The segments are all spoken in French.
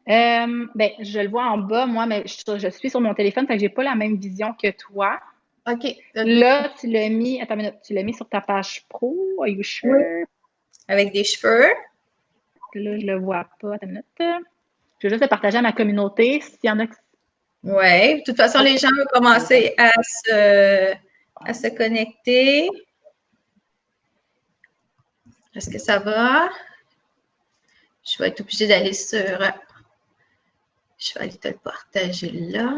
Ben, je le vois en bas, moi, mais je suis sur mon téléphone, fait que j'ai pas la même vision que toi. OK. Là, tu l'as mis, attends une minute, tu l'as mis sur ta page pro, are you Oui. sure? Avec des cheveux. Là, je le vois pas, attends une minute. Je vais juste le partager à ma communauté, s'il y en a qui... Oui. De toute façon, OK. les gens vont Allez, attends une commencer à se connecter. Est-ce que ça va? Je vais être obligée d'aller sur. Je vais aller te le partager là.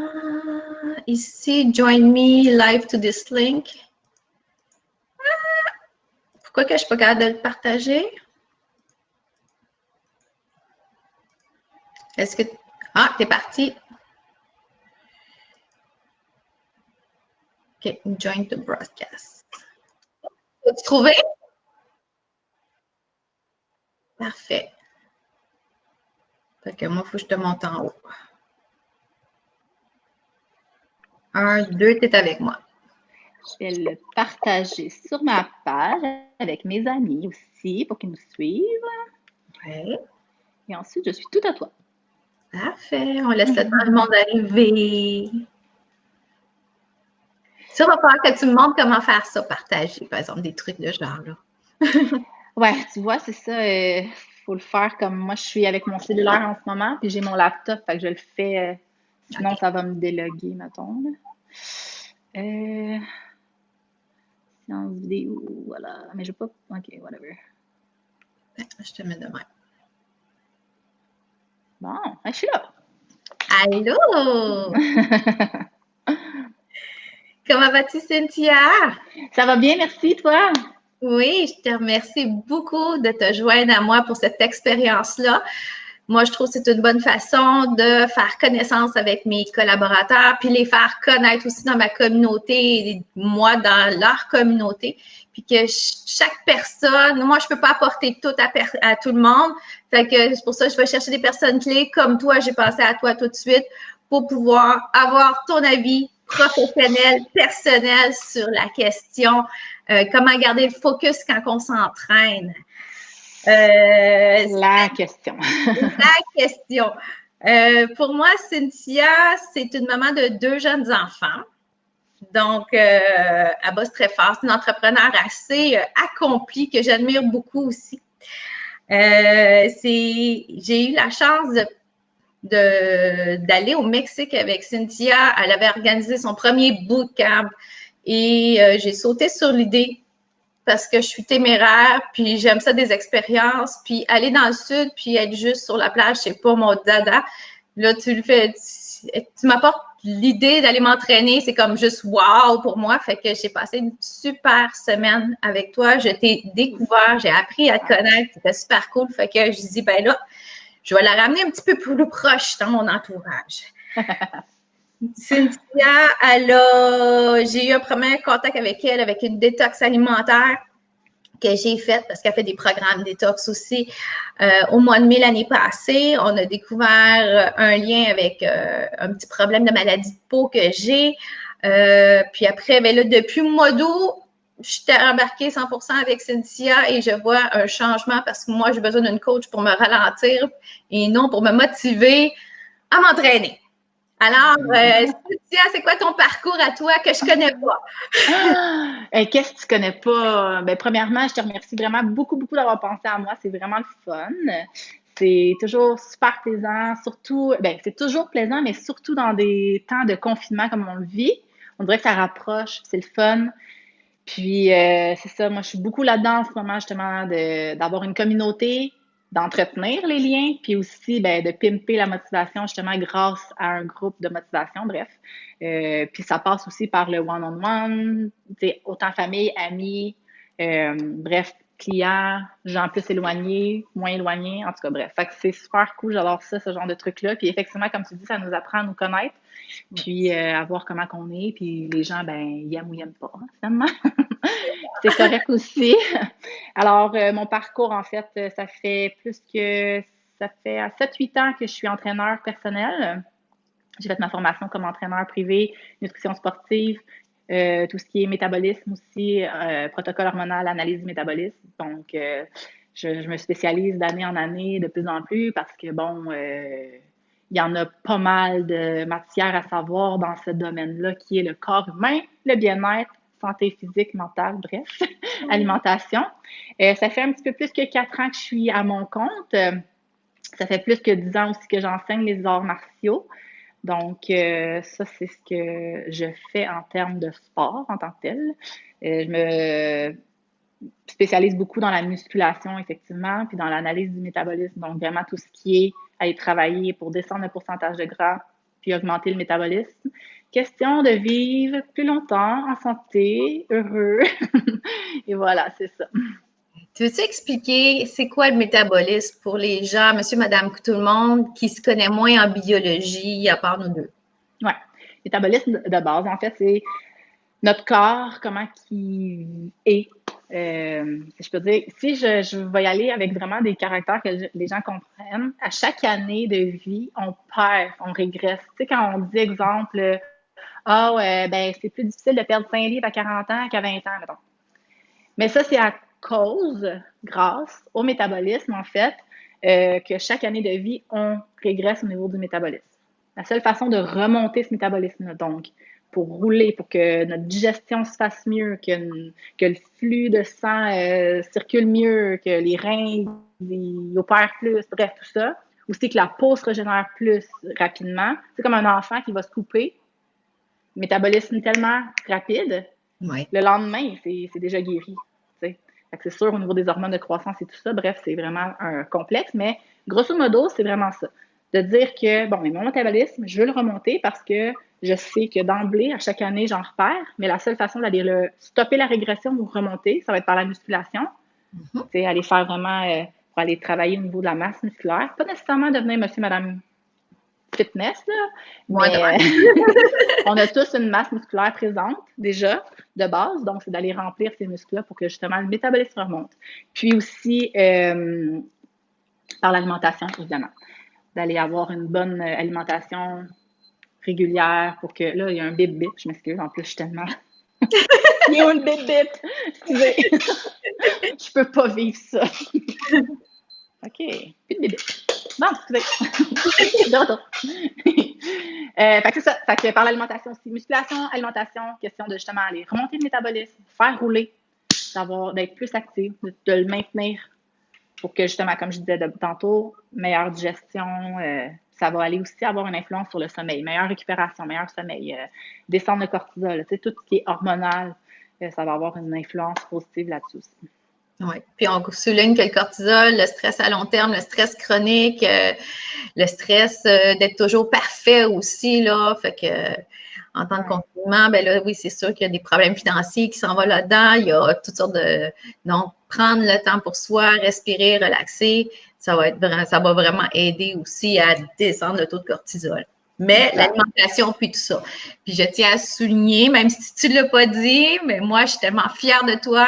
Ici, join me live to this link. Pourquoi que je ne suis pas capable de le partager? Est-ce que. Ah, t'es parti. OK, join the broadcast. As-tu trouvé? Parfait. Fait que moi, il faut que je te monte en haut. Un, deux, tu es avec moi. Je vais le partager sur ma page avec mes amis aussi pour qu'ils nous suivent. Oui. Et ensuite, je suis tout à toi. Parfait. On laisse le temps du monde arriver. Ça va falloir que tu me montres comment faire ça, partager, par exemple, des trucs de genre là. Ouais, tu vois, c'est ça. Faut le faire comme moi, je suis avec mon cellulaire en ce moment, puis j'ai mon laptop, fait que je le fais. Sinon, OK. ça va me déloguer, mettons. Là. Euh, Séance vidéo, voilà. Mais je vais pas. Ok, whatever. Je te mets de même. Bon, je suis là. Allô? Comment vas-tu, Cynthia? Ça va bien, merci, toi? Oui, je te remercie beaucoup de te joindre à moi pour cette expérience-là. Moi, je trouve que c'est une bonne façon de faire connaissance avec mes collaborateurs, puis les faire connaître aussi dans ma communauté et moi dans leur communauté. Puis que chaque personne, moi, je peux pas apporter tout à tout le monde. Fait que c'est pour ça que je vais chercher des personnes clés comme toi. J'ai pensé à toi tout de suite pour pouvoir avoir ton avis professionnel, personnel sur la question comment garder le focus quand on s'entraîne. Euh, La question. la question. Pour moi, Cynthia, c'est une maman de deux jeunes enfants. Donc, elle bosse très fort. C'est une entrepreneur assez accomplie que j'admire beaucoup aussi. J'ai eu la chance d'aller au Mexique avec Cynthia. Elle avait organisé son premier bootcamp et j'ai sauté sur l'idée parce que je suis téméraire, puis j'aime ça des expériences, puis aller dans le sud, puis être juste sur la plage, c'est pas mon dada. Là, tu le fais, tu m'apportes l'idée d'aller m'entraîner, c'est comme juste wow pour moi. Fait que j'ai passé une super semaine avec toi. Je t'ai découvert, j'ai appris à te connaître, c'était super cool. Fait que je dis, ben là, je vais la ramener un petit peu plus proche dans mon entourage. Cynthia, j'ai eu un premier contact avec elle, avec une détox alimentaire que j'ai faite parce qu'elle fait des programmes détox aussi. Au mois de mai l'année passée, on a découvert un lien avec un petit problème de maladie de peau que j'ai. Puis après, ben là, depuis le mois d'août, je t'ai embarquée 100% avec Cynthia et je vois un changement parce que moi, j'ai besoin d'une coach pour me ralentir et non pour me motiver à m'entraîner. Alors, Cynthia, c'est quoi ton parcours à toi que je connais pas? Qu'est-ce que tu connais pas? Ben, premièrement, je te remercie vraiment beaucoup, beaucoup d'avoir pensé à moi. C'est vraiment le fun. C'est toujours super plaisant, surtout, ben, c'est toujours plaisant, mais surtout dans des temps de confinement comme on le vit. On dirait que ça rapproche, c'est le fun. Puis, c'est ça, moi, je suis beaucoup là-dedans en ce moment, justement, d'avoir une communauté, d'entretenir les liens, puis aussi, ben, de pimper la motivation, justement, grâce à un groupe de motivation, bref. Puis, ça passe aussi par le one-on-one, tu sais, autant famille, amis, bref, clients, gens plus éloignés, moins éloignés, en tout cas, bref. Fait que c'est super cool, j'adore ça, ce genre de truc-là. Puis, effectivement, comme tu dis, ça nous apprend à nous connaître, puis à voir comment qu'on est, puis les gens, ben, ils aiment ou ils aiment pas, hein, finalement. C'est correct aussi. Alors, mon parcours, en fait, ça fait à 7-8 ans que je suis entraîneur personnel. J'ai fait ma formation comme entraîneur privé, nutrition sportive, tout ce qui est métabolisme aussi, protocole hormonal, analyse du métabolisme. Donc, je me spécialise d'année en année de plus en plus parce que, bon, il y en a pas mal de matière à savoir dans ce domaine-là, qui est le corps humain, le bien-être, santé physique, mentale, bref, alimentation. Ça fait un petit peu plus que 4 ans que je suis à mon compte. Ça fait plus que 10 ans aussi que j'enseigne les arts martiaux. Donc, ça, c'est ce que je fais en termes de sport en tant que tel. Je me spécialise beaucoup dans la musculation, effectivement, puis dans l'analyse du métabolisme. Donc, vraiment tout ce qui est aller travailler pour descendre le pourcentage de gras, puis augmenter le métabolisme. Question de vivre plus longtemps en santé, heureux. Et voilà, c'est ça. Tu veux-tu expliquer c'est quoi le métabolisme pour les gens, monsieur, madame, tout le monde, qui se connaît moins en biologie à part nous deux? Oui. Métabolisme de base, en fait, c'est notre corps, comment qui est. Si je peux dire, si je vais y aller avec vraiment des caractères que les gens comprennent, à chaque année de vie, on perd, on régresse. Tu sais, quand on dit, exemple, ben, c'est plus difficile de perdre 5 livres à 40 ans qu'à 20 ans, mettons. Mais ça, c'est à cause, grâce au métabolisme, en fait, que chaque année de vie, on régresse au niveau du métabolisme. La seule façon de remonter ce métabolisme-là, donc, pour rouler, pour que notre digestion se fasse mieux, que le flux de sang circule mieux, que les reins ils opèrent plus, bref, tout ça. Aussi que la peau se régénère plus rapidement. C'est comme un enfant qui va se couper. Métabolisme tellement rapide, Oui. le lendemain, c'est déjà guéri. C'est sûr, au niveau des hormones de croissance et tout ça, bref, c'est vraiment un complexe, mais grosso modo, c'est vraiment ça. De dire que, bon, mais mon métabolisme, je veux le remonter parce que je sais que d'emblée, à chaque année, j'en repère, mais la seule façon d'aller stopper la régression ou remonter, ça va être par la musculation. C'est aller faire vraiment, pour aller travailler au niveau de la masse musculaire. Pas nécessairement devenir monsieur, madame fitness, là, mais on a tous une masse musculaire présente déjà de base, donc c'est d'aller remplir ces muscles-là pour que justement le métabolisme remonte. Puis aussi par l'alimentation, évidemment, d'aller avoir une bonne alimentation régulière pour que, là, il y a un bip-bip, je m'excuse, en plus je suis tellement... Il y a un bip-bip, excusez, je peux pas vivre ça. OK, plus de bip-bip. Bon, excusez. De retour. Fait que c'est ça. Fait que par l'alimentation aussi. Musculation, alimentation, question de justement aller remonter le métabolisme, faire rouler, d'être plus actif, de le maintenir pour que justement, comme je disais tantôt, meilleure digestion, ça va aller aussi avoir une influence sur le sommeil, meilleure récupération, meilleur sommeil, descendre le cortisol, tu sais, tout ce qui est hormonal, ça va avoir une influence positive là-dessus aussi. Oui. Puis on souligne que le cortisol, le stress à long terme, le stress chronique, le stress d'être toujours parfait aussi, là. Fait que en temps de confinement, ben là, oui, c'est sûr qu'il y a des problèmes financiers qui s'en vont là-dedans. Il y a toutes sortes de. Donc, prendre le temps pour soi, respirer, relaxer, ça va vraiment aider aussi à descendre le taux de cortisol. Mais l'alimentation, puis tout ça. Puis je tiens à souligner, même si tu ne l'as pas dit, mais moi, je suis tellement fière de toi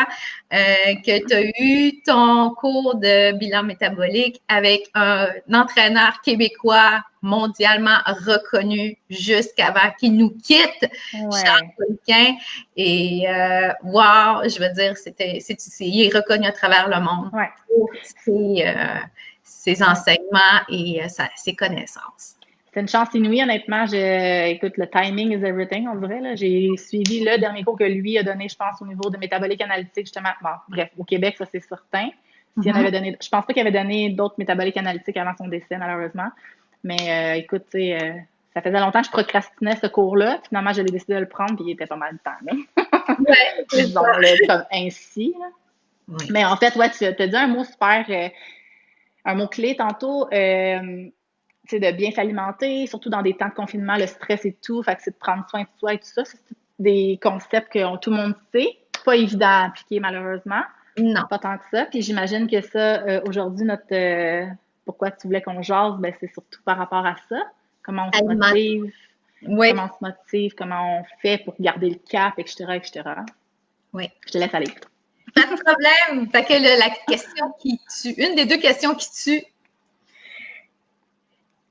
que tu as eu ton cours de bilan métabolique avec un entraîneur québécois mondialement reconnu jusqu'avant qu'il nous quitte, Charles Poliquin. Et wow, je veux dire, il est reconnu à travers le monde pour ses enseignements et ses connaissances. C'est une chance inouïe, honnêtement. Écoute, le timing is everything, on dirait. Là. J'ai suivi le dernier cours que lui a donné, je pense, au niveau de métabolique analytique, justement. Bon, bref, au Québec, ça, c'est certain. S'il en avait donné, je pense pas qu'il avait donné d'autres métaboliques analytiques avant son décès, malheureusement. Mais écoute, tu sais, ça faisait longtemps que je procrastinais ce cours-là. Finalement, j'avais décidé de le prendre, puis il était pas mal de temps. Disons-le comme ainsi. Ouais. Mais en fait, ouais, tu as dit un mot super, un mot-clé tantôt. C'est de bien s'alimenter, surtout dans des temps de confinement, le stress et tout. Fait que c'est de prendre soin de soi et tout ça. C'est des concepts que tout le monde sait. Pas évident à appliquer, malheureusement. Non. Pas tant que ça. Puis j'imagine que ça, aujourd'hui, pourquoi tu voulais qu'on jase, ben, c'est surtout par rapport à ça. Comment on se motive. Oui. Comment on se motive, comment on fait pour garder le cap, etc., etc. Oui. Je te laisse aller. Pas de problème. Fait que la question qui tue, une des deux questions qui tue,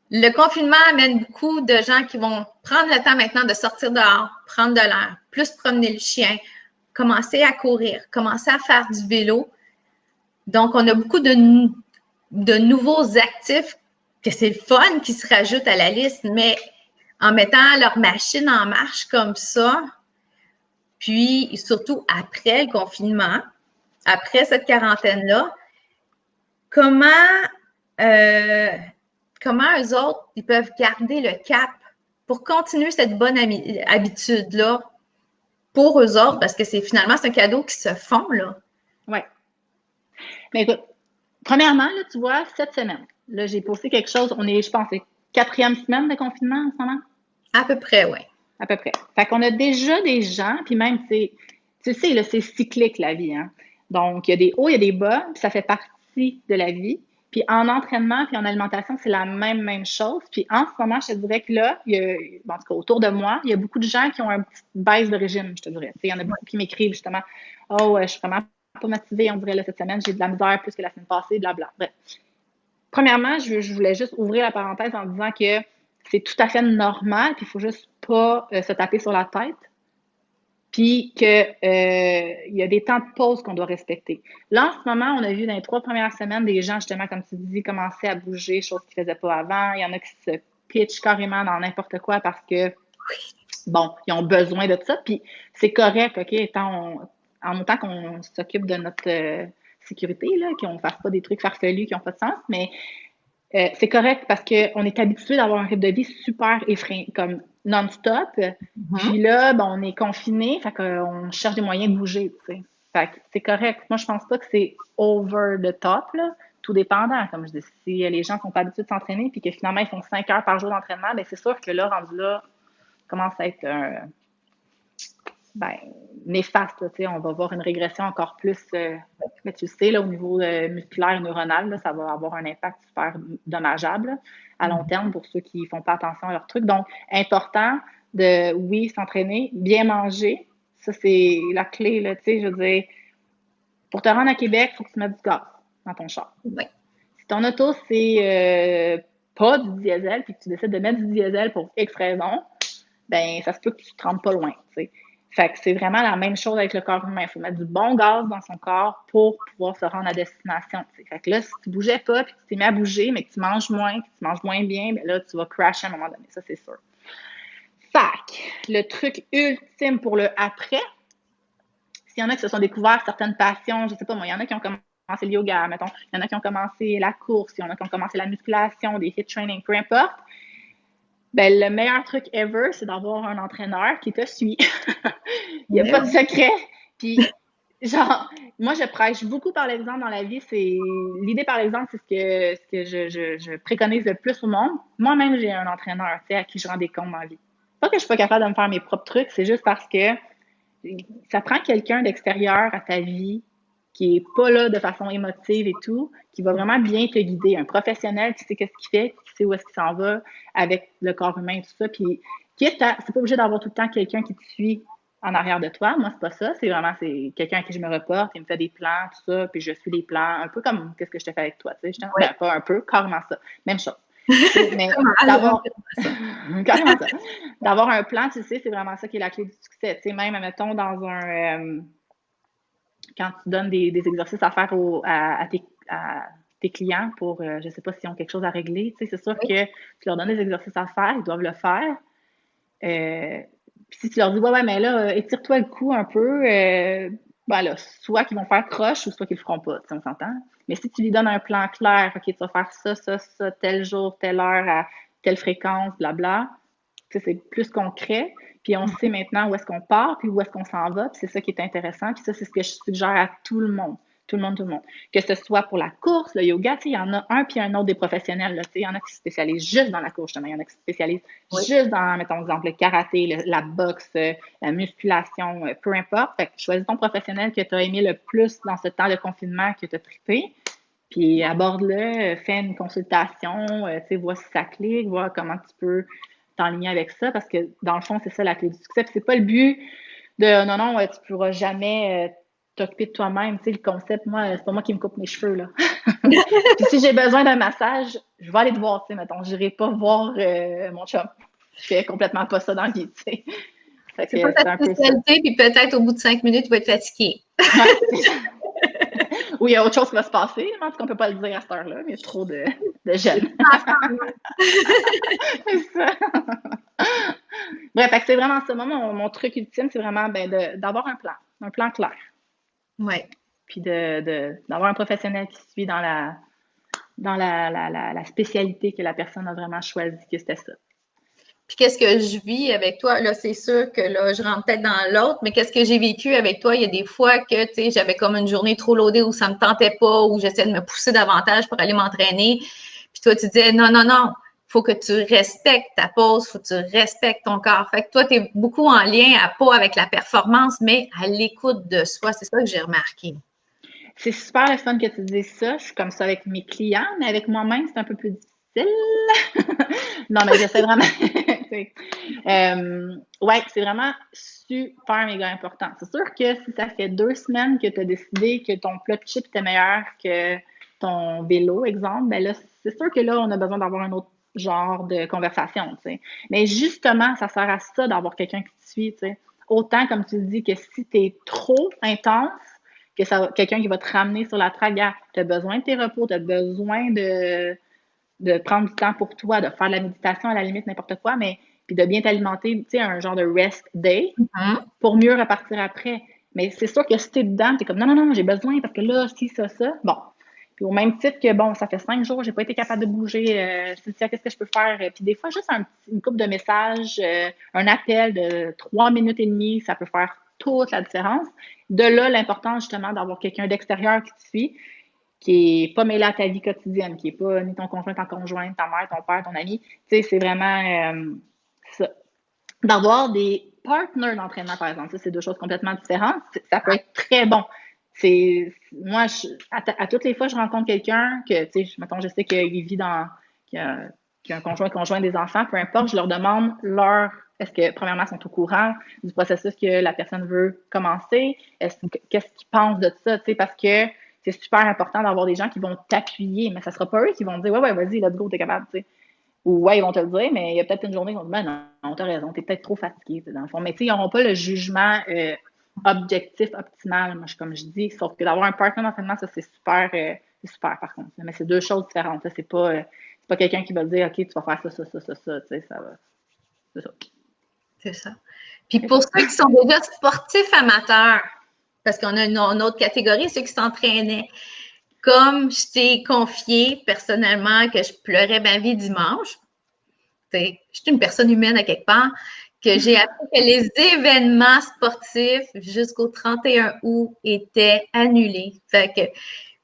le confinement amène beaucoup de gens qui vont prendre le temps maintenant de sortir dehors, prendre de l'air, plus promener le chien, commencer à courir, commencer à faire du vélo. Donc, on a beaucoup de nouveaux actifs que c'est le fun qui se rajoute à la liste, mais en mettant leur machine en marche comme ça, puis surtout après le confinement, après cette quarantaine-là, comment eux autres, ils peuvent garder le cap pour continuer cette bonne habitude-là pour eux autres, parce que c'est un cadeau qui se font, là. Oui. Mais écoute, premièrement, là, tu vois, cette semaine, là, j'ai posté quelque chose, on est, je pense, c'est 4e semaine de confinement en ce moment? À peu près, oui. À peu près. Fait qu'on a déjà des gens, puis même, tu sais, là, c'est cyclique, la vie, hein. Donc, il y a des hauts, il y a des bas, puis ça fait partie de la vie. Puis en entraînement, puis en alimentation, c'est la même chose. Puis en ce moment, je te dirais que là, en tout cas, autour de moi, il y a beaucoup de gens qui ont une petite baisse de régime, je te dirais. Tu sais, il y en a beaucoup qui m'écrivent justement, « Oh, je suis vraiment pas motivée, on dirait, là, cette semaine, j'ai de la misère plus que la semaine passée, blabla. » Bref. Premièrement, je voulais juste ouvrir la parenthèse en disant que c'est tout à fait normal, puis il faut juste pas se taper sur la tête, puis que il y a des temps de pause qu'on doit respecter. Là, en ce moment, on a vu dans les 3 premières semaines des gens, justement, comme tu dis, commencer à bouger, chose qu'ils faisaient pas avant. Il y en a qui se pitchent carrément dans n'importe quoi parce que, bon, ils ont besoin de ça, puis c'est correct, OK, en autant qu'on s'occupe de notre sécurité, là, qu'on ne fasse pas des trucs farfelus qui n'ont pas de sens, mais c'est correct parce qu'on est habitué d'avoir un rythme de vie super effréné, comme non-stop. Puis là, ben, on est confiné, fait qu'on cherche des moyens de bouger, tu sais. Fait que c'est correct. Moi, je pense pas que c'est over the top, là. Tout dépendant, comme je dis. Si les gens sont pas habitués de s'entraîner puis que finalement, ils font 5 heures par jour d'entraînement, ben c'est sûr que là, rendu là, commence à être néfaste. Là, on va voir une régression encore plus, mais tu sais, là, au niveau musculaire et neuronal, là, ça va avoir un impact super dommageable là, à long terme pour ceux qui font pas attention à leurs trucs. Donc, important de, oui, s'entraîner, bien manger. Ça, c'est la clé, là, tu sais, je veux dire, pour te rendre à Québec, il faut que tu mettes du gaz dans ton char. Oui. Si ton auto, c'est pas du diesel, puis que tu décides de mettre du diesel pour X raison, ben ça se peut que tu te rendes pas loin, tu sais. Fait que c'est vraiment la même chose avec le corps humain. Il faut mettre du bon gaz dans son corps pour pouvoir se rendre à destination. T'sais. Fait que là, si tu bougeais pas, puis tu t'es mis à bouger, mais que tu manges moins, puis tu manges moins bien, ben là, tu vas crasher à un moment donné. Ça, c'est sûr. Fait que le truc ultime pour le après, s'il y en a qui se sont découverts certaines passions, je sais pas moi, il y en a qui ont commencé le yoga, mettons, il y en a qui ont commencé la course, il y en a qui ont commencé la musculation, des hit training, peu importe. Ben, le meilleur truc ever, c'est d'avoir un entraîneur qui te suit. Il n'y a pas de secret. Puis, genre, moi, je prêche beaucoup par l'exemple dans la vie. L'idée par l'exemple, c'est ce que je préconise le plus au monde. Moi-même, j'ai un entraîneur, tu sais, à qui je rends des comptes dans la vie. Pas que je suis pas capable de me faire mes propres trucs, c'est juste parce que ça prend quelqu'un d'extérieur à ta vie qui est pas là de façon émotive et tout, qui va vraiment bien te guider. Un professionnel qui sait qu'est-ce qu'il fait, qui sait où est-ce qu'il s'en va avec le corps humain et tout ça. Puis, c'est pas obligé d'avoir tout le temps quelqu'un qui te suit en arrière de toi. Moi, c'est pas ça. C'est quelqu'un à qui je me reporte, il me fait des plans, tout ça, puis je suis les plans, un peu comme qu'est-ce que je te fais avec toi, tu sais. Ben, pas un peu, carrément ça. Même chose. Mais carrément ça. D'avoir un plan, tu sais, c'est vraiment ça qui est la clé du succès. Tu sais, même, mettons, dans quand tu donnes des exercices à faire à tes clients pour, je sais pas s'ils ont quelque chose à régler, tu sais, c'est sûr que tu leur donnes des exercices à faire, ils doivent le faire. Puis si tu leur dis, ouais, mais là, étire-toi le cou un peu, ben là, soit qu'ils vont faire croche ou soit qu'ils le feront pas, tu sais, on s'entend. Mais si tu lui donnes un plan clair, OK, tu vas faire ça, tel jour, telle heure, à telle fréquence, blabla, tu sais, c'est plus concret. Puis on sait maintenant où est-ce qu'on part, puis où est-ce qu'on s'en va, puis c'est ça qui est intéressant. Puis ça, c'est ce que je suggère à tout le monde. Tout le monde. Que ce soit pour la course, le yoga, tu sais, il y en a un puis un autre des professionnels, là, tu sais, il y en a qui se spécialisent juste dans la course, justement. Il y en a qui se spécialisent juste dans, mettons, exemple, le karaté, la boxe, la musculation, peu importe. Fait que choisis ton professionnel que tu as aimé le plus dans ce temps de confinement, que tu as trippé. Puis aborde-le, fais une consultation, tu sais, vois si ça clique, vois comment tu peux t'enligner avec ça, parce que dans le fond, c'est ça la clé du succès. Puis c'est pas le but de non, tu pourras jamais t'occuper de toi-même. Tu sais, le concept, moi, c'est pas moi qui me coupe mes cheveux, là. Puis si j'ai besoin d'un massage, je vais aller te voir, tu sais, mettons. J'irai pas voir mon chum. Je fais complètement pas ça dans la vie, tu sais. C'est pas ta spécialité, puis peut-être au bout de 5 minutes, tu vas être fatigué. Ou il y a autre chose qui va se passer, mais en tout cas, on peut pas le dire à cette heure-là, mais il y a trop de jeunes. C'est ça. Bref, fait que c'est vraiment ça. Moi, mon truc ultime, c'est vraiment ben, d'avoir un plan clair. Ouais. Puis d'avoir un professionnel qui suit dans la spécialité que la personne a vraiment choisi, que c'était ça. Puis qu'est-ce que je vis avec toi? Là, c'est sûr que là, je rentre peut-être dans l'autre, mais qu'est-ce que j'ai vécu avec toi? Il y a des fois que, tu sais, j'avais comme une journée trop loadée où ça me tentait pas, où j'essayais de me pousser davantage pour aller m'entraîner. Puis toi, tu disais, non, non, non, faut que tu respectes ta pause, faut que tu respectes ton corps. Fait que toi, tu es beaucoup en lien, pas avec la performance, mais à l'écoute de soi. C'est ça que j'ai remarqué. C'est super le fun que tu dises ça. Je suis comme ça avec mes clients, mais avec moi-même, c'est un peu plus difficile. Non, mais j'essaie vraiment. Ouais, c'est vraiment super méga important. C'est sûr que si ça fait 2 semaines que tu as décidé que ton plat de chips était meilleur que ton vélo, exemple, ben là, c'est sûr que là, on a besoin d'avoir un autre genre de conversation, tu sais. Mais justement, ça sert à ça d'avoir quelqu'un qui te suit, tu sais. Autant, comme tu le dis, que si tu es trop intense, que ça quelqu'un qui va te ramener sur la traque, tu as besoin de tes repos, tu as besoin de prendre du temps pour toi, de faire de la méditation à la limite, n'importe quoi, mais puis de bien t'alimenter, tu sais, un genre de rest day pour mieux repartir après. Mais c'est sûr que si t'es dedans, t'es comme non, non, non, j'ai besoin parce que là, si, ça. Bon. Puis au même titre que, bon, ça fait 5 jours, j'ai pas été capable de bouger. Cynthia, qu'est-ce que je peux faire? Puis des fois, juste une couple de messages, un appel de 3 minutes et demie, ça peut faire toute la différence. De là, l'importance justement d'avoir quelqu'un d'extérieur qui te suit, qui est pas mêlé à ta vie quotidienne, qui est pas ni ton conjoint, ta conjointe, ta mère, ton père, ton ami. Tu sais, c'est vraiment ça. D'avoir des partners d'entraînement, par exemple, ça, c'est deux choses complètement différentes. Ça peut être très bon. Moi, à toutes les fois, je rencontre quelqu'un que, tu sais, mettons, je sais qu'il vit qu'il a, qu'il a un conjoint, des enfants, peu importe, je leur demande est-ce que, premièrement, ils sont au courant du processus que la personne veut commencer? Qu'est-ce qu'ils pensent de ça? Tu sais, parce que c'est super important d'avoir des gens qui vont t'appuyer, mais ça sera pas eux qui vont te dire, ouais, ouais, vas-y, let's go, t'es capable, tu sais. Ou ouais, ils vont te le dire, mais il y a peut-être une journée où ils vont te dire, ben non, t'as raison, t'es peut-être trop fatigué, dans le fond. Mais tu sais, ils n'auront pas le jugement objectif, optimal, moi, comme je dis. Sauf que d'avoir un partenaire d'entraînement, ça, c'est super, par contre. Mais c'est deux choses différentes. C'est pas quelqu'un qui va dire, OK, tu vas faire ça, tu sais, ça va. C'est ça. C'est ça. Puis pour ceux qui sont déjà sportifs amateurs, parce qu'on a une autre catégorie, ceux qui s'entraînaient, comme je t'ai confié personnellement que je pleurais ma vie dimanche, je suis une personne humaine à quelque part, que j'ai appris que les événements sportifs jusqu'au 31 août étaient annulés. Fait que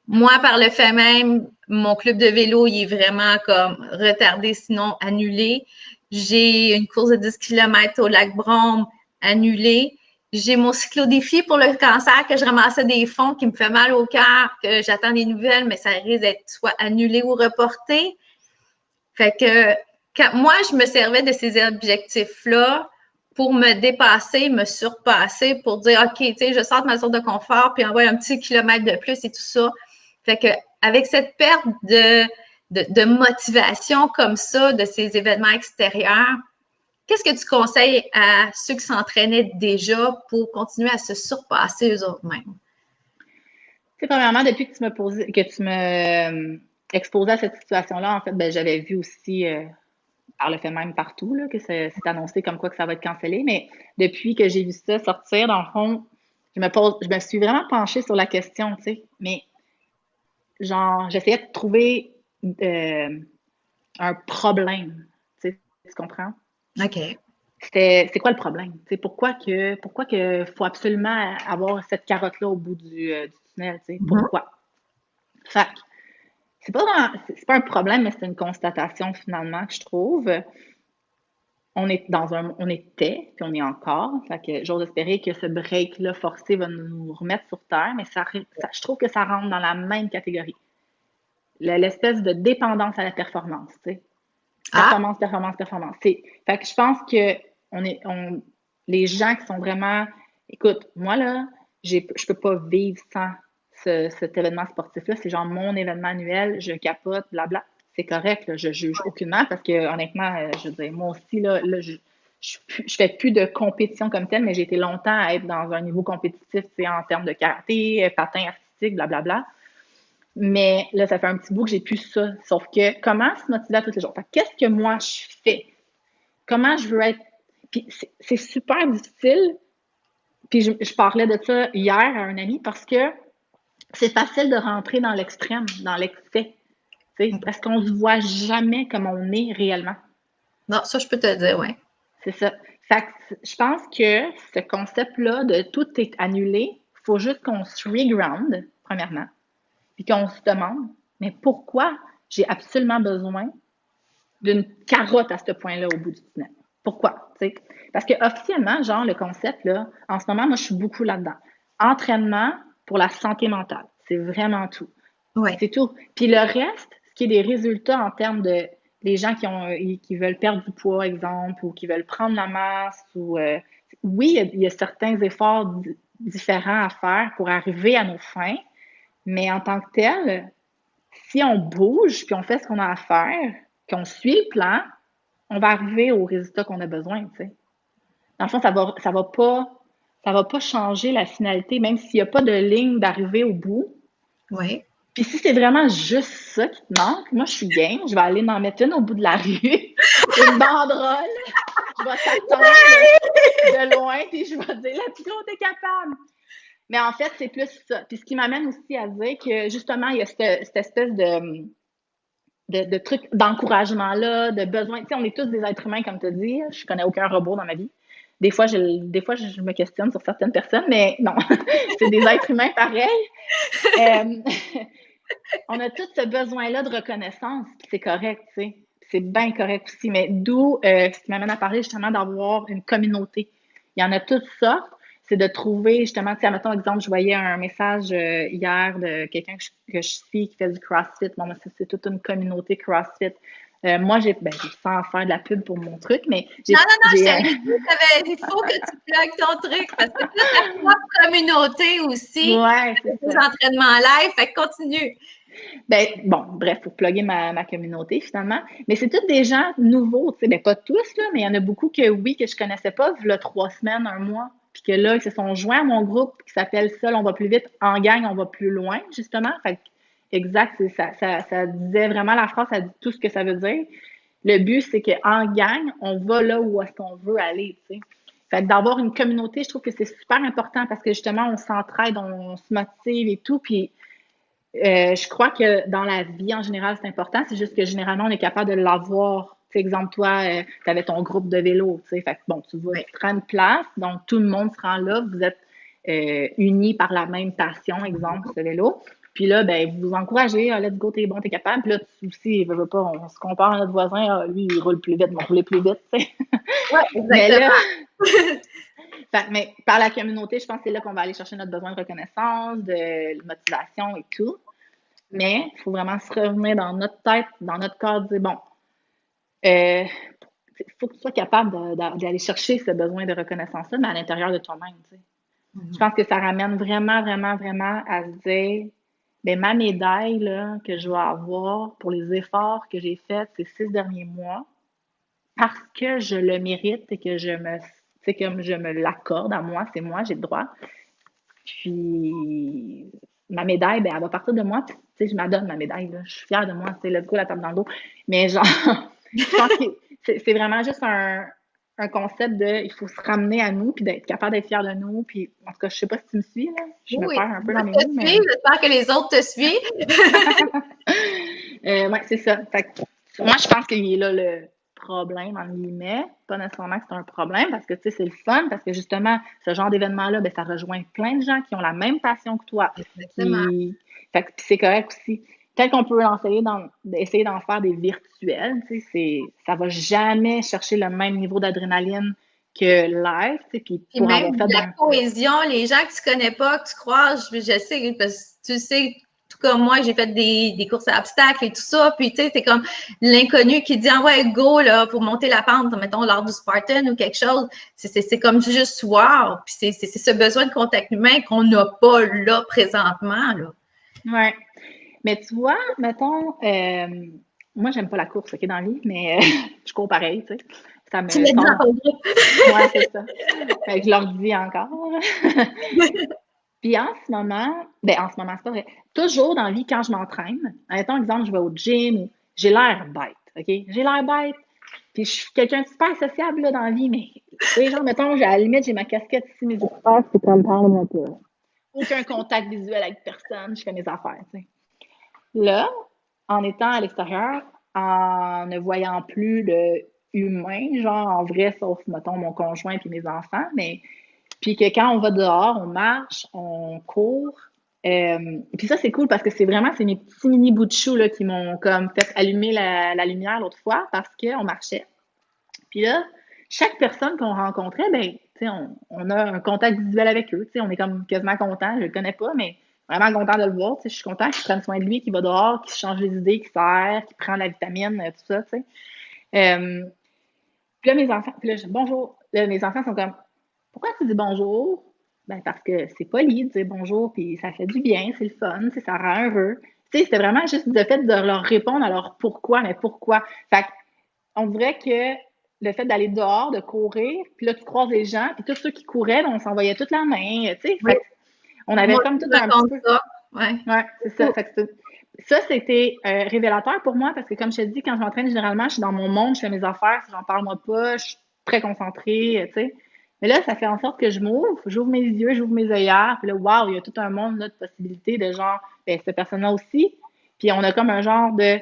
moi, par le fait même, mon club de vélo, il est vraiment comme retardé, sinon annulé. J'ai une course de 10 km au lac Brome annulée. J'ai mon cyclodéfi pour le cancer que je ramassais des fonds qui me fait mal au cœur, que j'attends des nouvelles, mais ça risque d'être soit annulé ou reporté. Fait que moi, je me servais de ces objectifs-là pour me dépasser, me surpasser, pour dire, OK, tu sais, je sors de ma zone de confort, puis envoie un petit kilomètre de plus et tout ça. Fait que avec cette perte de motivation comme ça, de ces événements extérieurs, qu'est-ce que tu conseilles à ceux qui s'entraînaient déjà pour continuer à se surpasser eux-mêmes? Tu sais, premièrement, depuis que tu me exposais à cette situation-là, en fait, ben, j'avais vu aussi, par le fait même partout, là, que c'est annoncé comme quoi que ça va être cancellé. Mais depuis que j'ai vu ça sortir, dans le fond, je me suis vraiment penchée sur la question, tu sais. Mais genre, j'essayais de trouver un problème. Tu comprends? OK. C'est quoi le problème? Tu sais, pourquoi que faut absolument avoir cette carotte-là au bout du tunnel? Tu sais? Pourquoi? Fait que c'est pas un problème, mais c'est une constatation finalement que je trouve. On était, puis on est encore. Fait que j'ose espérer que ce break-là forcé va nous remettre sur terre, mais je trouve que ça rentre dans la même catégorie. L'espèce de dépendance à la performance, tu sais. Ah, Performance, performance, performance. Fait que je pense que les gens qui sont vraiment, écoute, moi là, je peux pas vivre sans cet événement sportif-là. C'est genre mon événement annuel, je capote, blabla. C'est correct, là, je juge aucunement parce que honnêtement, je veux dire, moi aussi, je fais plus de compétition comme telle, mais j'ai été longtemps à être dans un niveau compétitif, tu sais, en termes de karaté, patin artistique, blablabla. Mais là, ça fait un petit bout que j'ai plus ça. Sauf que comment se motiver à tous les jours? Fait que qu'est-ce que moi je fais? Comment je veux être. Puis c'est super difficile. Puis je parlais de ça hier à un ami parce que c'est facile de rentrer dans l'extrême, dans l'excès. Parce qu'on se voit jamais comme on est réellement. Non, ça, je peux te dire, oui. C'est ça. Fait que je pense que ce concept-là de tout est annulé, il faut juste qu'on se reground, premièrement, puis qu'on se demande, mais pourquoi j'ai absolument besoin d'une carotte à ce point-là au bout du tunnel? Pourquoi? T'sais? Parce que officiellement, genre, le concept, là, en ce moment, moi, je suis beaucoup là-dedans. Entraînement pour la santé mentale. C'est vraiment tout. Oui. C'est tout. Puis le reste, ce qui est des résultats en termes de les gens qui veulent perdre du poids, exemple, ou qui veulent prendre la masse, ou oui, il y a certains efforts différents à faire pour arriver à nos fins, mais en tant que tel, si on bouge, puis on fait ce qu'on a à faire, qu'on suit le plan, on va arriver aux résultats qu'on a besoin, tu sais. Dans le fond, ça va pas changer la finalité, même s'il n'y a pas de ligne d'arrivée au bout. Oui. Puis si c'est vraiment juste ça qui te manque, moi, je suis game. Je vais aller en mettre une au bout de la rue, une banderole. Je vais t'attendre de loin, puis je vais dire, let's go, t'es capable. Mais en fait, c'est plus ça. Puis ce qui m'amène aussi à dire que, justement, il y a cette espèce de truc d'encouragement-là, de besoin. Tu sais, on est tous des êtres humains, comme tu as dit. Je connais aucun robot dans ma vie. Des fois, je me questionne sur certaines personnes, mais non, c'est des êtres humains pareils. On a tous ce besoin-là de reconnaissance, puis c'est correct, tu sais. C'est bien correct aussi, mais d'où ce qui m'amène à parler justement d'avoir une communauté. Il y en a toutes sortes. C'est de trouver justement, tu sais, mettons exemple, je voyais un message hier de quelqu'un que je suis qui fait du CrossFit. Bon, c'est toute une communauté CrossFit. Moi, j'ai sans faire de la pub pour mon truc, mais non, je t'avais dit, il faut que tu plugues ton truc parce que tu as ta propre communauté aussi. Ouais, c'est des entraînements live, fait que continue. Ben, bon, bref, pour plugger ma communauté, finalement. Mais c'est tous des gens nouveaux, tu sais. Ben, pas tous, là, mais il y en a beaucoup que oui, que je connaissais pas, il y a 3 semaines, un mois. Puis que là, ils se sont joints à mon groupe qui s'appelle Seul, on va plus vite, en gang, on va plus loin, justement. Fait que, exact, ça disait vraiment la phrase, ça dit tout ce que ça veut dire. Le but, c'est qu'en gang, on va là où est-ce qu'on veut aller, tu sais. Fait que d'avoir une communauté, je trouve que c'est super important parce que justement, on s'entraide, on se motive et tout. Puis je crois que dans la vie, en général, c'est important. C'est juste que généralement, on est capable de l'avoir. Tu sais, exemple, toi, tu avais ton groupe de vélo. Tu sais, fait que bon, tu vas, tu prends une place, donc tout le monde se rend là. Vous êtes unis par la même passion, exemple, ce vélo. Puis là, ben, vous vous encouragez, ah, let's go, t'es bon, t'es capable. Puis là, tu aussi, veux pas, on se compare à notre voisin, ah, lui, il roule plus vite, on va rouler plus vite, tu sais. Oui, exactement. Mais par la communauté, je pense que c'est là qu'on va aller chercher notre besoin de reconnaissance, de motivation et tout. Mais il faut vraiment se revenir dans notre tête, dans notre corps, dire bon, il faut que tu sois capable d'aller chercher ce besoin de reconnaissance-là, mais à l'intérieur de toi-même. Tu sais. Je pense que ça ramène vraiment, vraiment, vraiment à se dire ben, ma médaille là, que je vais avoir pour les efforts que j'ai faits ces 6 derniers mois, parce que je le mérite et que je me l'accorde à moi, c'est moi, j'ai le droit. Puis ma médaille, ben, elle va partir de moi. Puis, tu sais, je m'adonne ma médaille. Là. Je suis fière de moi. C'est let's go, la table dans le dos. Mais genre, je pense que c'est vraiment juste un concept de il faut se ramener à nous puis d'être capable d'être fier de nous. Puis en tout cas, je sais pas si tu me suis, là. Je me perds un peu dans mes mots. Mais... J'espère que les autres te suivent. ouais, c'est ça. Fait que, moi, je pense qu'il est là le problème, en guillemets. Pas nécessairement que c'est un problème parce que, tu sais, c'est le fun parce que, justement, ce genre d'événement-là, ben, ça rejoint plein de gens qui ont la même passion que toi. Exactement. Fait que c'est correct aussi. Peut-être qu'on peut essayer d'en faire des virtuels, tu sais, ça va jamais chercher le même niveau d'adrénaline que live, tu sais, puis pour même avoir fait la cohésion, les gens que tu connais pas, que tu croises, je sais, parce que tu sais, tout comme moi, j'ai fait des courses à obstacles et tout ça, puis tu sais, t'es comme l'inconnu qui dit, ah ouais, go, là, pour monter la pente, mettons, lors du Spartan ou quelque chose, c'est comme juste wow, puis c'est ce besoin de contact humain qu'on n'a pas là, présentement, là. Ouais. Mais tu vois, mettons, moi, j'aime pas la course, OK, dans la vie, mais je cours pareil, tu sais. Ça me tu l'as dit dans ton groupe. Ouais, c'est ça. Fait que je leur dis encore. Puis en ce moment, c'est pas vrai. Toujours dans la vie, quand je m'entraîne, admettons, exemple, je vais au gym, j'ai l'air bête, OK? J'ai l'air bête, puis je suis quelqu'un de super sociable là, dans la vie, mais tu sais, genre, mettons, à la limite, j'ai ma casquette ici, mes écouteurs, c'est comme parle-moi pas. Aucun contact visuel avec personne, je fais mes affaires, tu sais. Là, en étant à l'extérieur, en ne voyant plus de humain, genre en vrai, sauf, mettons, mon conjoint puis mes enfants, mais puis que quand on va dehors, on marche, on court. Puis ça, c'est cool parce que c'est mes petits mini bouts de chou là, qui m'ont comme fait allumer la lumière l'autre fois parce qu'on marchait. Puis là, chaque personne qu'on rencontrait, ben, tu sais, on a un contact visuel avec eux. Tu sais, on est comme quasiment content. Je le connais pas, mais vraiment content de le voir. Tu sais, je suis content qu'il prenne soin de lui, qu'il va dehors, qu'il se change les idées, qu'il sert, qu'il prend la vitamine, tout ça, tu sais. Euh, puis là, mes enfants, puis là, bonjour. Là, mes enfants sont comme, pourquoi tu dis bonjour? Ben, parce que c'est poli de dire bonjour, puis ça fait du bien, c'est le fun, tu sais, ça rend heureux. Tu sais, c'était vraiment juste le fait de leur répondre à leur pourquoi, mais pourquoi. Fait on dirait que le fait d'aller dehors, de courir, puis là, tu croises les gens, puis tous ceux qui couraient, ben, on s'envoyait toute la main, tu sais. Oui. On avait Moi, comme je tout un petit raconte peu. ça. Ouais. Ouais, c'est ça. Ça, c'était révélateur pour moi parce que, comme je te dis, quand je m'entraîne, généralement, je suis dans mon monde, je fais mes affaires, si j'en parle moi pas, je suis très concentrée, tu sais. Mais là, ça fait en sorte que j'ouvre mes yeux, j'ouvre mes œillères, puis là, waouh, il y a tout un monde là, de possibilités de genre, ben, cette personne-là aussi. Puis on a comme un genre de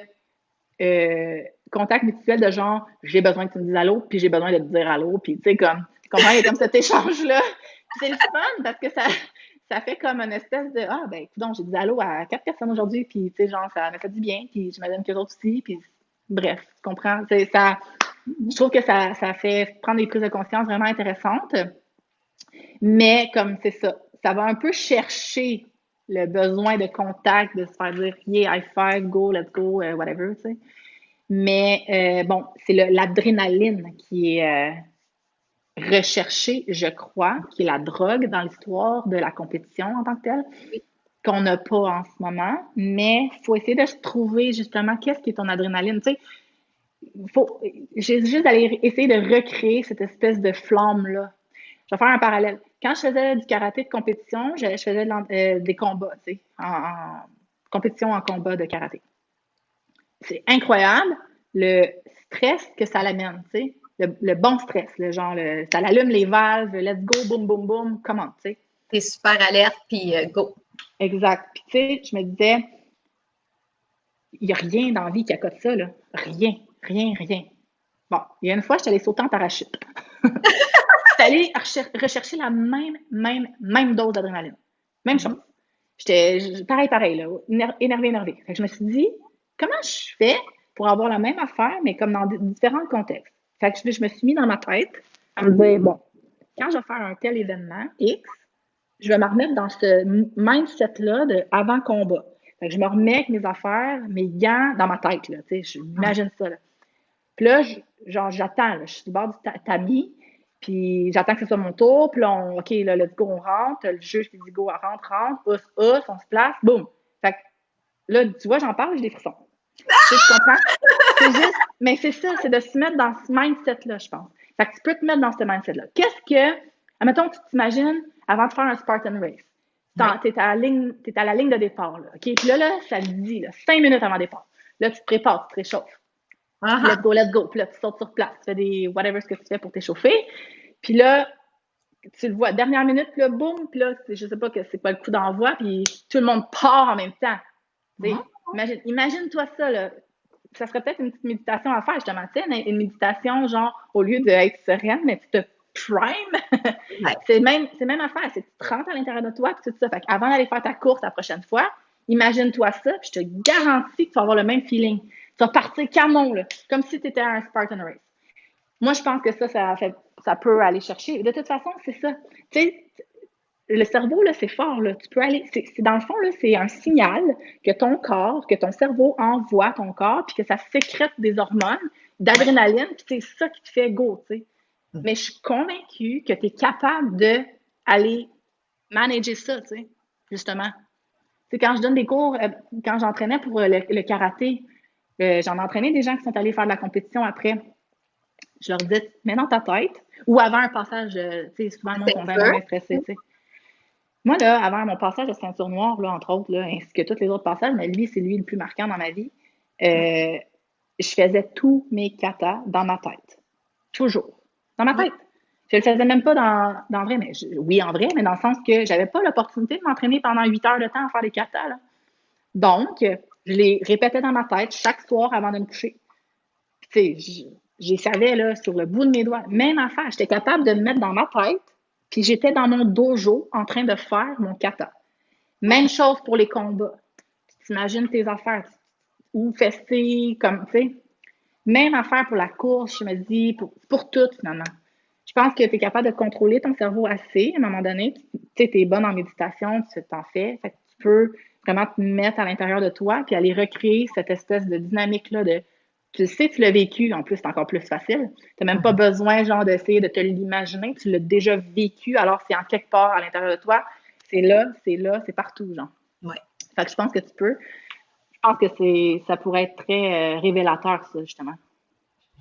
euh, contact mutuel de genre, j'ai besoin que tu me dises allô, puis j'ai besoin de te dire allô, puis tu sais, comme, tu comprends, il y a comme cet échange-là. Puis c'est le fun parce que ça fait comme une espèce de, ah, ben, écoute, j'ai dit allô à 4 personnes aujourd'hui, puis tu sais, genre, ça m'a fait du bien, puis j'imagine que autres aussi, puis bref, tu comprends? Je trouve que ça fait prendre des prises de conscience vraiment intéressantes, mais comme c'est ça va un peu chercher le besoin de contact, de se faire dire, yeah, high five, go, let's go, whatever, tu sais. Mais bon, c'est l'adrénaline qui est recherchée, je crois, qui est la drogue dans l'histoire de la compétition en tant que telle, qu'on n'a pas en ce moment. Mais il faut essayer de se trouver justement qu'est-ce qui est ton adrénaline. Tu sais, j'ai juste d'aller essayer de recréer cette espèce de flamme-là. Je vais faire un parallèle. Quand je faisais du karaté de compétition, je faisais des combats, tu sais, en compétition en combat de karaté. C'est incroyable le stress que ça l'amène, tu sais. Le bon stress, ça l'allume les valves, let's go, boum, boum, boum, comment, tu sais. T'es super alerte, puis go. Exact. Puis, tu sais, je me disais, il n'y a rien dans la vie qui accote ça, là. Rien, rien, rien. Bon, il y a une fois, je suis allée sauter en parachute. Je suis allée rechercher la même dose d'adrénaline. Même chose. J'étais pareil, là, énervé. Fait que je me suis dit, comment je fais pour avoir la même affaire, mais comme dans différents contextes? Fait que je me suis mis dans ma tête à me dire, bon, quand je vais faire un tel événement X, je vais me remettre dans ce mindset-là de avant combat. Fait que je me remets avec mes affaires, mes gants dans ma tête, là, tu sais, j'imagine ça, là. Puis là, j'attends, là, je suis du bord du tamis, puis j'attends que ce soit mon tour, puis là, OK, là, let's go, on rentre, le juge qui dit go, rentre, on se place, boum. Fait que là, tu vois, j'en parle, j'ai des frissons. Tu comprends? C'est juste, mais c'est ça, c'est de se mettre dans ce mindset-là, je pense. Fait que tu peux te mettre dans ce mindset-là. Qu'est-ce que, admettons, tu t'imagines avant de faire un Spartan Race. T'es à la ligne de départ, là, OK? Puis là, ça te dit, là, 5 minutes avant le départ. Là, tu te prépares, tu te réchauffes. Let's go. Puis là, tu sautes sur place, tu fais des whatever ce que tu fais pour t'échauffer. Puis là, tu le vois, dernière minute, puis là, boum, puis là, je sais pas que c'est pas le coup d'envoi, puis tout le monde part en même temps. Imagine-toi ça, là. Ça serait peut-être une petite méditation à faire, justement, tu sais, une méditation, genre, au lieu d'être sereine, mais tu te prime. C'est même affaire, c'est que tu te rentres à l'intérieur de toi, puis tout ça. Fait qu'avant d'aller faire ta course la prochaine fois, imagine-toi ça, puis je te garantis que tu vas avoir le même feeling. Tu vas partir canon, là, comme si tu étais à un Spartan Race. Moi, je pense que ça peut aller chercher. De toute façon, c'est ça. Tu sais, le cerveau, là, c'est fort, là. Tu peux aller. Dans le fond, là, c'est un signal que ton cerveau envoie à ton corps, puis que ça sécrète des hormones, d'adrénaline, puis c'est ça qui te fait go, tu sais. Mais je suis convaincue que tu es capable d'aller manager ça, tu sais, justement. C'est quand je donne des cours, quand j'entraînais pour le karaté, j'en entraînais des gens qui sont allés faire de la compétition après. Je leur disais, mets dans ta tête, ou avant un passage, tu sais, souvent, le monde sont vraiment stressés, tu sais. Moi, là, avant mon passage de ceinture noire, là, entre autres, là, ainsi que tous les autres passages, mais lui, c'est lui le plus marquant dans ma vie, euh, je faisais tous mes katas dans ma tête. Toujours. Dans ma tête. Je le faisais même pas dans vrai, mais oui, en vrai, mais dans le sens que j'avais pas l'opportunité de m'entraîner pendant 8 heures de temps à faire des katas, là. Donc, je les répétais dans ma tête chaque soir avant de me coucher. Tu sais, je les savais, là, sur le bout de mes doigts. Même affaire, j'étais capable de me mettre dans ma tête, puis j'étais dans mon dojo en train de faire mon kata. Même chose pour les combats. Tu imagines tes affaires, ou fester, comme, tu sais. Même affaire pour la course, je me dis, pour tout, finalement. Je pense que tu es capable de contrôler ton cerveau assez, à un moment donné. Tu sais, tu es bonne en méditation, tu t'en fais. Fait que tu peux vraiment te mettre à l'intérieur de toi, puis aller recréer cette espèce de dynamique-là de. Tu sais, tu l'as vécu, en plus, c'est encore plus facile. Tu n'as même pas besoin, genre, d'essayer de te l'imaginer. Tu l'as déjà vécu, alors c'est en quelque part à l'intérieur de toi. C'est là, c'est partout, genre. Oui. Fait que je pense que tu peux. Je pense que ça pourrait être très révélateur, ça, justement.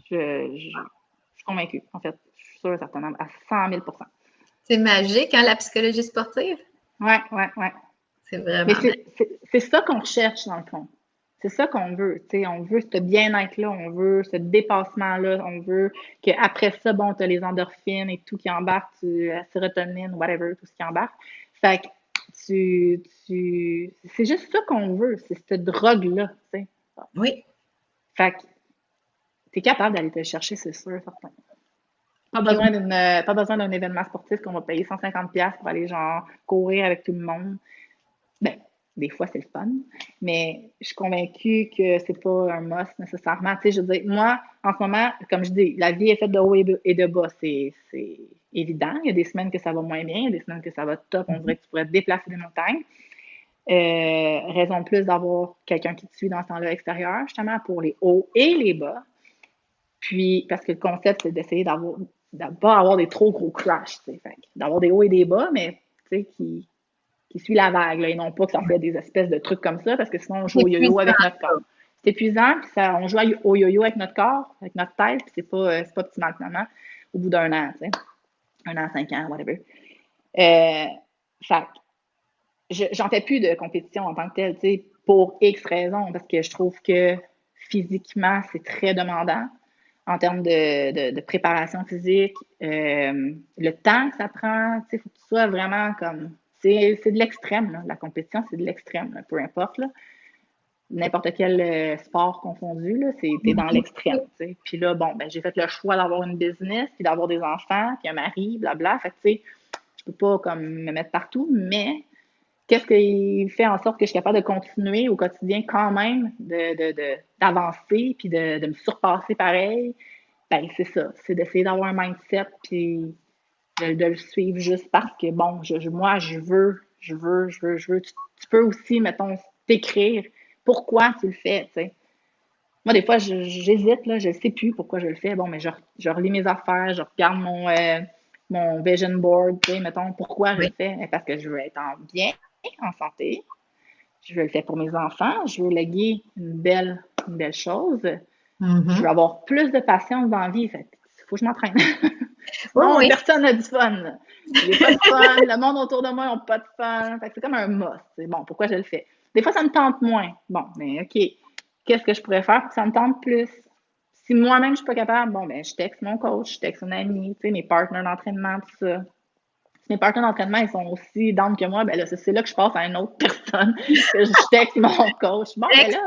Je suis convaincue, en fait. Je suis sûre, certainement, à 100 000 %. C'est magique, hein, la psychologie sportive? Ouais, ouais, ouais. C'est Mais vraiment c'est ça qu'on recherche, dans le fond. C'est ça qu'on veut. Tu sais, on veut ce bien-être-là, on veut ce dépassement-là, on veut qu'après ça, bon, tu as les endorphines et tout qui embarque, la sérotonine, whatever, tout ce qui embarque. Fait que c'est juste ça qu'on veut, c'est cette drogue-là, tu sais. oui. Fait que t'es capable d'aller te le chercher, c'est sûr, certain. Puis Pas besoin d'un événement sportif qu'on va payer 150$ pour aller genre courir avec tout le monde. Ben, des fois c'est le fun, mais je suis convaincue que c'est pas un must nécessairement. Tu sais, je veux dire, moi, en ce moment, comme je dis, la vie est faite de haut et de bas, c'est évident. Il y a des semaines que ça va moins bien, il y a des semaines que ça va top, on dirait que tu pourrais te déplacer des montagnes. Raison de plus d'avoir quelqu'un qui te suit dans ce temps-là extérieur, justement, pour les hauts et les bas. Puis, parce que le concept, c'est d'essayer de pas avoir des trop gros crashs, tu sais, d'avoir des hauts et des bas, mais, tu sais, qui suit la vague, là, et non pas que ça fait des espèces de trucs comme ça, parce que sinon, on joue c'est au yo-yo épuisant. avec notre corps. C'est épuisant, puis on joue au yo-yo avec notre corps, avec notre tête, puis c'est pas optimal, finalement, au bout d'un an, tu sais, 1 an, 5 ans, whatever. Fait j'en fais plus de compétition en tant que telle, tu sais, pour X raisons, parce que je trouve que physiquement, c'est très demandant en termes de préparation physique. Le temps que ça prend, tu sais, il faut que tu sois vraiment comme. C'est de l'extrême, là. La compétition, c'est de l'extrême, là, peu importe, là. N'importe quel sport confondu, là, t'es dans l'extrême, tu sais. Puis là, bon, ben, j'ai fait le choix d'avoir une business, puis d'avoir des enfants, puis un mari, blabla. Fait que, tu sais, je peux pas, comme, me mettre partout, mais qu'est-ce qui fait en sorte que je suis capable de continuer au quotidien quand même, d'avancer, puis de me surpasser pareil? Ben, c'est ça. C'est d'essayer d'avoir un mindset, puis de le suivre juste parce que, bon, moi, je veux. Tu peux aussi, mettons, t'écrire pourquoi tu le fais, tu sais. Moi, des fois, j'hésite, là, je sais plus pourquoi je le fais. Bon, mais je relis mes affaires, je regarde mon vision board, tu sais, mettons, pourquoi je le Oui. fais? Parce que je veux être bien, en santé. Je veux le faire pour mes enfants. Je veux léguer une belle chose. Je veux Mhm. avoir plus de patience dans la vie. Fait il faut que je m'entraîne. Oui, Sinon, oui. personne n'a du fun. J'ai pas de fun. Le monde autour de moi n'a pas de fun. Fait que c'est comme un must. C'est bon, pourquoi je le fais? Des fois, ça me tente moins. Bon, mais OK. Qu'est-ce que je pourrais faire pour que ça me tente plus? Si moi-même, je suis pas capable, bon, ben, je texte mon coach, je texte une amie, tu sais, mes partenaires d'entraînement, tout ça. Si mes partenaires d'entraînement, ils sont aussi down que moi, ben là, c'est là que je passe à une autre personne, que je texte mon coach. Bon, ben là,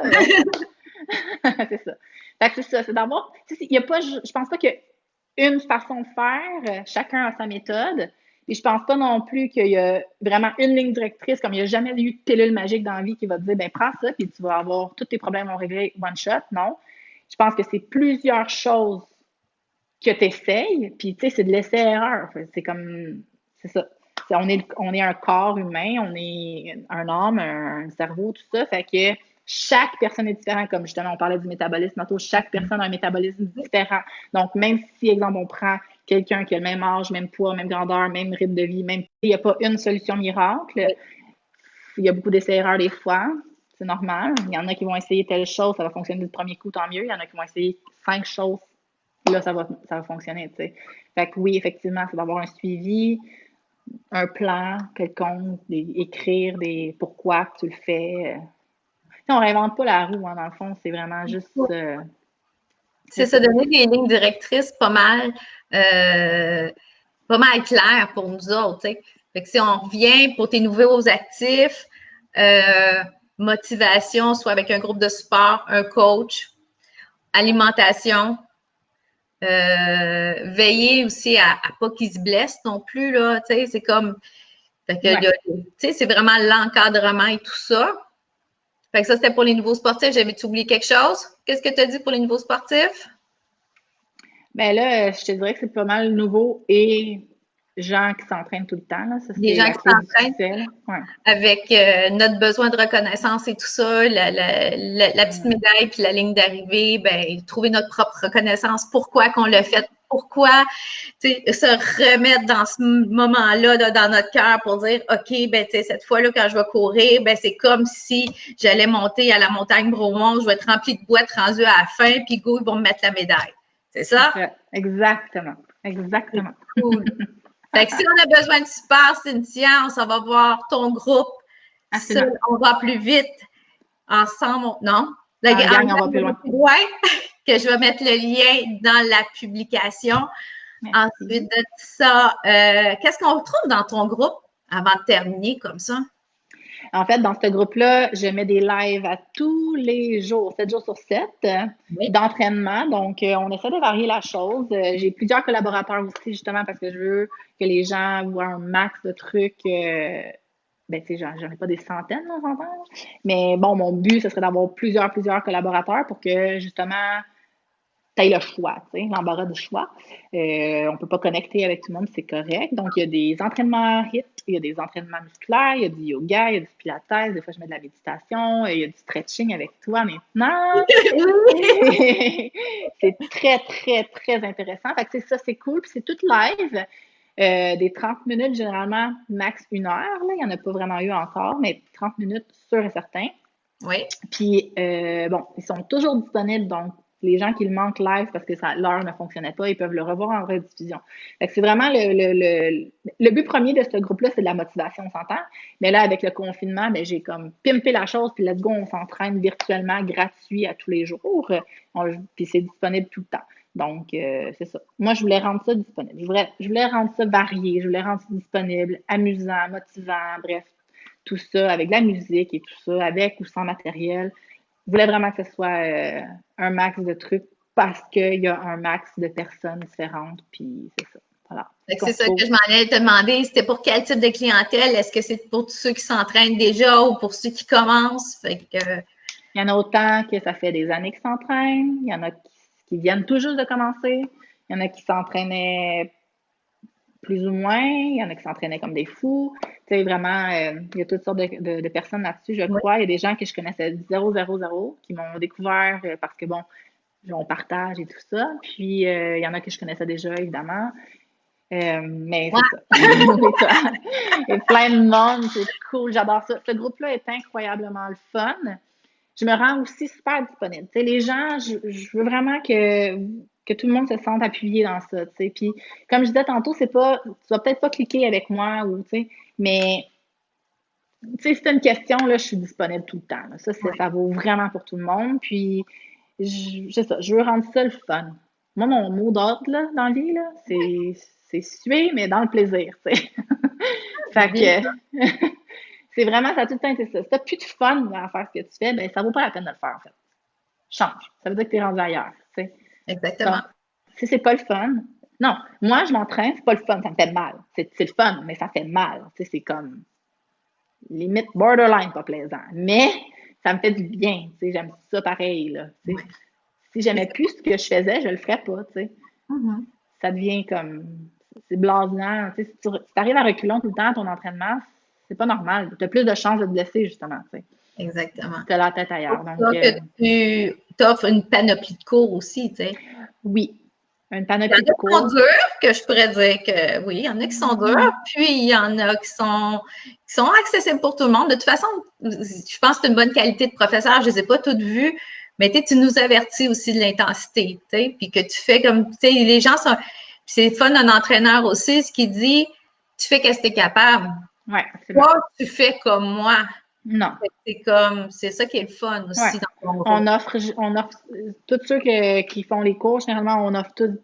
c'est ça. Fait que c'est ça, c'est d'avoir, tu sais, il y a pas, je pense pas qu'il y a une façon de faire, chacun a sa méthode. Et je pense pas non plus qu'il y a vraiment une ligne directrice, comme il n'y a jamais eu de pilule magique dans la vie qui va te dire, ben prends ça, puis tu vas avoir tous tes problèmes vont régler one shot. Non. Je pense que c'est plusieurs choses que tu essayes, puis tu sais, c'est de l'essai-erreur. C'est comme, c'est ça. On est un corps humain, on est un âme, un cerveau, tout ça. Fait que chaque personne est différente, comme justement on parlait du métabolisme tantôt, chaque personne a un métabolisme différent. Donc, même si, exemple, on prend quelqu'un qui a le même âge, même poids, même grandeur, même rythme de vie, même il n'y a pas une solution miracle. Oui. Il y a beaucoup d'essais-erreurs des fois. C'est normal. Il y en a qui vont essayer telle chose, ça va fonctionner du premier coup, tant mieux. Il y en a qui vont essayer 5 choses, là, ça va fonctionner, tu sais. Fait que oui, effectivement, c'est d'avoir un suivi, un plan quelconque, écrire des pourquoi tu le fais. On réinvente pas la roue, hein, dans le fond, c'est vraiment juste. C'est se donner des lignes directrices pas mal claires pour nous autres. T'sais. Fait que si on revient pour tes nouveaux actifs, motivation, soit avec un groupe de support, un coach, alimentation, veiller aussi à pas qu'ils se blessent non plus, là, tu sais, c'est comme, fait que, tu sais, c'est vraiment l'encadrement et tout ça. Fait que ça, c'était pour les nouveaux sportifs. J'avais-tu oublié quelque chose? Qu'est-ce que tu as dit pour les nouveaux sportifs? Ben là, je te dirais que c'est pas mal nouveau et gens qui s'entraînent tout le temps, là. Ça, Des c'est gens la qui clé du s'entraînent succès, là. Ouais. avec notre besoin de reconnaissance et tout ça, la petite médaille puis la ligne d'arrivée, ben trouver notre propre reconnaissance, pourquoi qu'on l'a fait, pourquoi, tu sais, se remettre dans ce moment-là là, dans notre cœur pour dire, OK, ben tu sais, cette fois-là, quand je vais courir, ben c'est comme si j'allais monter à la montagne Bromont, je vais être remplie de boîtes rendues à la fin, puis go, ils vont me mettre la médaille. C'est ça? Exactement. Exactement. Cool. Fait que si on a besoin de support, Cynthia, on s'en va voir ton groupe. Seul, on va plus vite. Ensemble, non? En gang, on va plus loin. Que je vais mettre le lien dans la publication. Merci. Ensuite de ça, qu'est-ce qu'on retrouve dans ton groupe avant de terminer comme ça? En fait, dans ce groupe-là, je mets des lives à tous les jours, 7 jours sur 7, d'entraînement. Donc, on essaie de varier la chose. J'ai plusieurs collaborateurs aussi, justement, parce que je veux que les gens voient un max de trucs. Ben, tu sais, j'en ai pas des centaines, on s'entend. Mais bon, mon but, ce serait d'avoir plusieurs collaborateurs pour que, justement, tu le choix, tu sais, l'embarras du choix. On peut pas connecter avec tout le monde, c'est correct. Donc, il y a des entraînements HIIT, il y a des entraînements musculaires, il y a du yoga, il y a du pilates, des fois je mets de la méditation, il y a du stretching avec toi maintenant. C'est très, très, très intéressant. Fait que c'est ça, c'est cool. Puis c'est tout live. Des 30 minutes, généralement, max 1 heure. Là. Il n'y en a pas vraiment eu encore, mais 30 minutes, sûr et certain. Oui. Puis, bon, ils sont toujours disponibles, donc les gens qui le manquent live parce que l'heure ne fonctionnait pas, ils peuvent le revoir en rediffusion. Fait que c'est vraiment le but premier de ce groupe-là, c'est de la motivation, on s'entend. Mais là, avec le confinement, ben, j'ai comme pimpé la chose, puis let's go, on s'entraîne virtuellement, gratuit à tous les jours. Puis c'est disponible tout le temps. Donc, c'est ça. Moi, je voulais rendre ça disponible. Je voulais rendre ça varié, je voulais rendre ça disponible, amusant, motivant, bref, tout ça, avec de la musique et tout ça, avec ou sans matériel. Je voulais vraiment que ce soit un max de trucs parce qu'il y a un max de personnes différentes, puis c'est ça. Voilà. C'est ça que je m'en allais te demander. C'était pour quel type de clientèle? Est-ce que c'est pour tous ceux qui s'entraînent déjà ou pour ceux qui commencent? Fait que... Il y en a autant que ça fait des années qu'ils s'entraînent. Il y en a qui viennent tout juste de commencer. Il y en a qui s'entraînaient plus ou moins. Il y en a qui s'entraînaient comme des fous. Tu sais, vraiment, il y a toutes sortes de personnes là-dessus, je crois. Il y a des gens que je connaissais 000 qui m'ont découvert parce que, bon, on partage et tout ça. Puis, il y en a que je connaissais déjà, évidemment. Mais c'est ça. Il y a plein de monde, c'est cool, j'adore ça. Ce groupe-là est incroyablement le fun. Je me rends aussi super disponible. Tu sais, les gens, je veux vraiment que tout le monde se sente appuyé dans ça. Tu sais. Puis, comme je disais tantôt, c'est pas, tu vas peut-être pas cliquer avec moi ou, tu sais, mais tu sais, si c'est une question, là, je suis disponible tout le temps. Là. Ça vaut vraiment pour tout le monde. Puis, je veux rendre ça le fun. Moi, mon mot d'ordre, là, dans la vie, là, c'est suer, mais dans le plaisir, tu sais. Fait que, c'est vraiment, ça a tout le temps été ça. Si t'as plus de fun à faire ce que tu fais, ben, ça vaut pas la peine de le faire, en fait. Change. Ça veut dire que t'es rendu ailleurs, tu sais. Exactement. Donc, si c'est pas le fun, non. Moi, je m'entraîne, c'est pas le fun, ça me fait mal. C'est le fun, mais ça fait mal. Tu sais, c'est comme limite borderline pas plaisant. Mais ça me fait du bien. Tu sais, j'aime ça pareil, là. Tu sais. Si j'aimais plus ce que je faisais, je le ferais pas, tu sais. Ça devient comme... C'est blasant. Tu sais, si tu arrives à reculons tout le temps à ton entraînement, c'est pas normal. Tu as plus de chances de te blesser, justement, tu sais. Exactement. Tu as la tête ailleurs. Donc, que tu offres une panoplie de cours aussi, tu sais. Oui. Une panoplie de cours. Il y en a qui sont durs, que je pourrais dire que oui, il y en a qui sont durs, puis il y en a qui sont accessibles pour tout le monde. De toute façon, je pense que c'est une bonne qualité de professeur. Je ne les ai pas toutes vues, mais tu nous avertis aussi de l'intensité, tu sais, puis que tu fais comme, tu sais, les gens sont... C'est fun d'un entraîneur aussi, ce qu'il dit, tu fais qu'est-ce que tu es capable. Ouais, c'est Toi, tu fais comme moi. Non. C'est ça qui est le fun Ouais. aussi dans ton On groupe. offre, tous ceux qui font les cours, généralement, on offre tous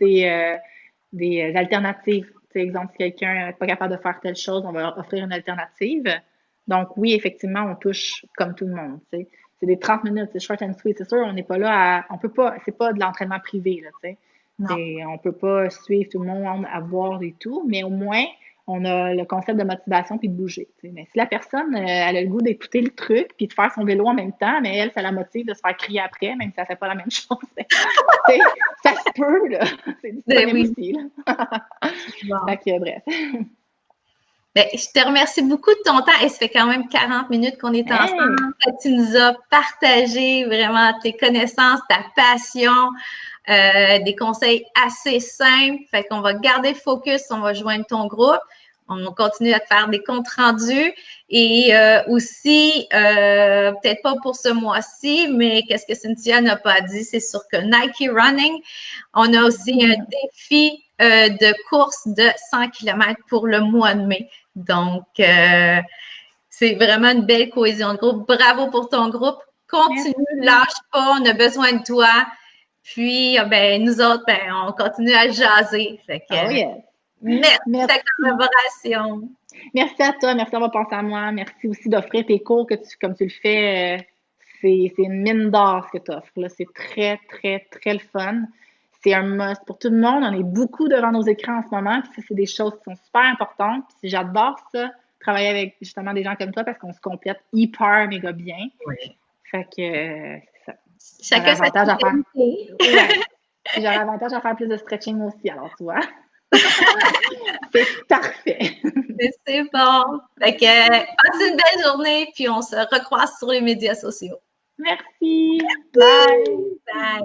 des alternatives. Tu sais, exemple, si quelqu'un n'est pas capable de faire telle chose, on va leur offrir une alternative. Donc, oui, effectivement, on touche comme tout le monde, tu sais. C'est des 30 minutes, c'est short and sweet. C'est sûr, on n'est pas là on peut pas, c'est pas de l'entraînement privé, là, tu sais. Non. On peut pas suivre tout le monde à voir et tout, mais au moins, on a le concept de motivation puis de bouger. Tu sais. Mais si la personne, elle a le goût d'écouter le truc puis de faire son vélo en même temps, mais elle, ça la motive de se faire crier après, même si ça fait pas la même chose. Tu sais, ça se peut, là. C'est Ben disponible oui. aussi, là. Bon. Fait que, bref. Ben, je te remercie beaucoup de ton temps. Et ça fait quand même 40 minutes qu'on est Hey! ensemble. Tu nous as partagé vraiment tes connaissances, ta passion, des conseils assez simples. Fait qu'on va garder le focus, on va joindre ton groupe. On va continuer à te faire des comptes rendus. Et aussi, peut-être pas pour ce mois-ci, mais qu'est-ce que Cynthia n'a pas dit, c'est sûr que Nike Running, on a aussi un défi de course de 100 km pour le mois de mai. Donc, c'est vraiment une belle cohésion de groupe. Bravo pour ton groupe. Continue, lâche pas, on a besoin de toi. Puis, ben, nous autres, ben, on continue à jaser. Fait que, Oh yes! merci de ta Merci. collaboration. Merci à toi, merci d'avoir pensé à moi. Merci aussi d'offrir tes cours comme tu le fais. C'est une mine d'or ce que tu offres. Là. C'est très, très, très le fun. C'est un must pour tout le monde. On est beaucoup devant nos écrans en ce moment. Puis c'est des choses qui sont super importantes. Puis j'adore ça, travailler avec justement des gens comme toi parce qu'on se complète hyper méga bien. Oui. Fait que c'est ça. Chacun sa spécialité. Ouais. Puis j'aurais avantage à faire plus de stretching aussi, alors tu vois. C'est parfait. C'est bon. Fait que, passe une belle journée, puis on se recroise sur les médias sociaux. Merci. Bye. Bye.